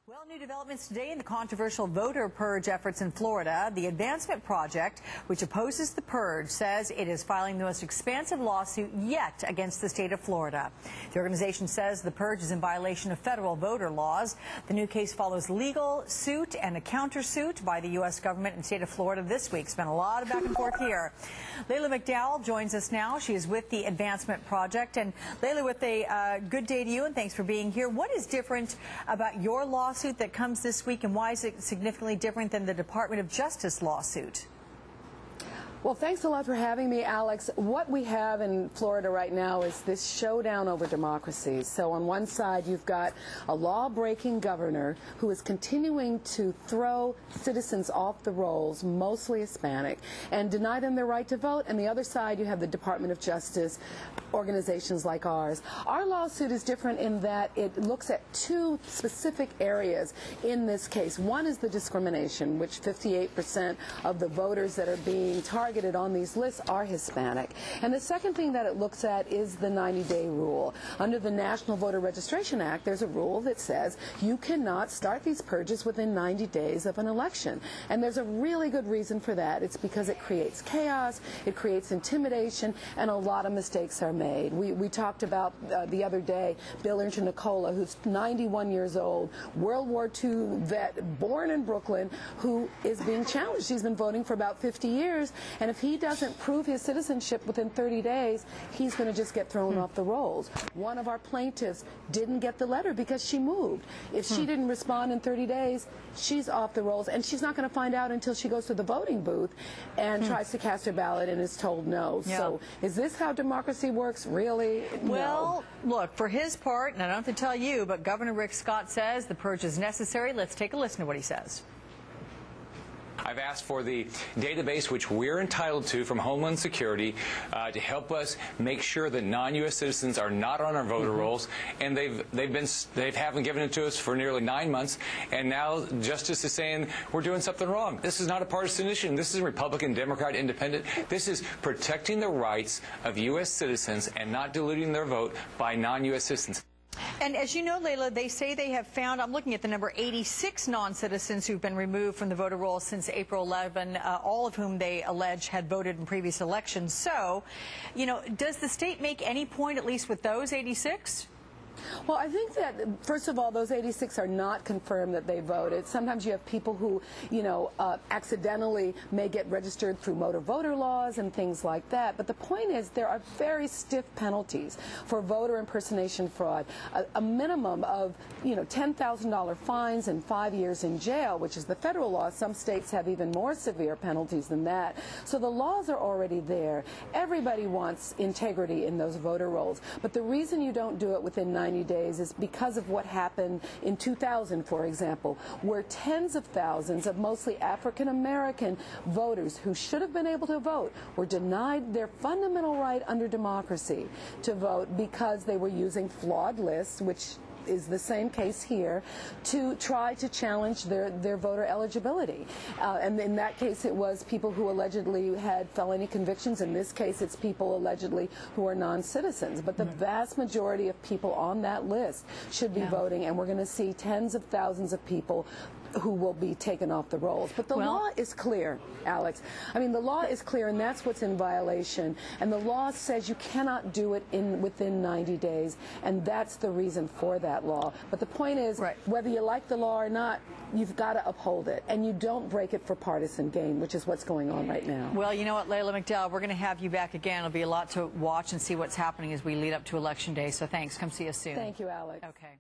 Well, new developments today in the controversial voter purge efforts in Florida. The Advancement Project, which opposes the purge, says it is filing the most expansive lawsuit yet against the state of Florida. The organization says the purge is in violation of federal voter laws. The new case follows legal suit and a countersuit by the U.S. government and state of Florida this week. It's been a lot of back and forth here. Leila McDowell joins us now. She is with the Advancement Project. And Leila, with a good day to you, and thanks for being here. What is different about your lawsuit that comes this week, and why is it significantly different than the Department of Justice lawsuit? Well, thanks a lot for having me, Alex. What we have in Florida right now is this showdown over democracy. So on one side, you've got a law-breaking governor who is continuing to throw citizens off the rolls, mostly Hispanic, and deny them their right to vote. And the other side, you have the Department of Justice, organizations like ours. Our lawsuit is different in that it looks at two specific areas in this case. One is the discrimination, which 58% of the voters that are being targeted on these lists are Hispanic. And the second thing that it looks at is the 90-day rule. Under the National Voter Registration Act, there's a rule that says you cannot start these purges within 90 days of an election. And there's a really good reason for that. It's because it creates chaos, it creates intimidation, and a lot of mistakes are made. We talked about the other day Bill Nicola, who's 91 years old, World War II vet, born in Brooklyn, who is being challenged. He's been voting for about 50 years. And if he doesn't prove his citizenship within 30 days, he's going to just get thrown off the rolls. One of our plaintiffs didn't get the letter because she moved. If she didn't respond in 30 days, she's off the rolls. And she's not going to find out until she goes to the voting booth and tries to cast her ballot and is told no. Yeah. So is this how democracy works? Really? Well, look, for his part, and I don't have to tell you, but Governor Rick Scott says the purge is necessary. Let's take a listen to what he says. I've asked for the database, which we're entitled to from Homeland Security, to help us make sure that non-U.S. citizens are not on our voter rolls, and they haven't given it to us for nearly 9 months, and now Justice is saying we're doing something wrong. This is not a partisan issue. This is Republican, Democrat, Independent. This is protecting the rights of U.S. citizens and not diluting their vote by non-U.S. citizens. And as you know, Leila, they say they have found, I'm looking at the number, 86 non-citizens who've been removed from the voter rolls since April 11, all of whom they allege had voted in previous elections. So, you know, does the state make any point, at least with those 86? Well, I think that, first of all, those 86 are not confirmed that they voted. Sometimes you have people who, you know, accidentally may get registered through motor voter laws and things like that. But the point is there are very stiff penalties for voter impersonation fraud. A minimum of, you know, $10,000 fines and 5 years in jail, which is the federal law. Some states have even more severe penalties than that. So the laws are already there. Everybody wants integrity in those voter rolls. But the reason you don't do it within 90 days is because of what happened in 2000, for example, where tens of thousands of mostly African-American voters who should have been able to vote were denied their fundamental right under democracy to vote because they were using flawed lists, which is the same case here, to try to challenge their voter eligibility. And in that case, it was people who allegedly had felony convictions. In this case, it's people allegedly who are non-citizens. But the vast majority of people on that list should be voting, and we're going to see tens of thousands of people who will be taken off the rolls. But the law is clear, Alex. I mean, the law is clear, and that's what's in violation. And the law says you cannot do it within 90 days, and that's the reason for that law. But the point is, whether you like the law or not, you've got to uphold it, and you don't break it for partisan gain, which is what's going on right now. Well, you know what, Leila McDowell, we're going to have you back again. It'll be a lot to watch and see what's happening as we lead up to Election Day. So thanks. Come see us soon. Thank you, Alex. Okay.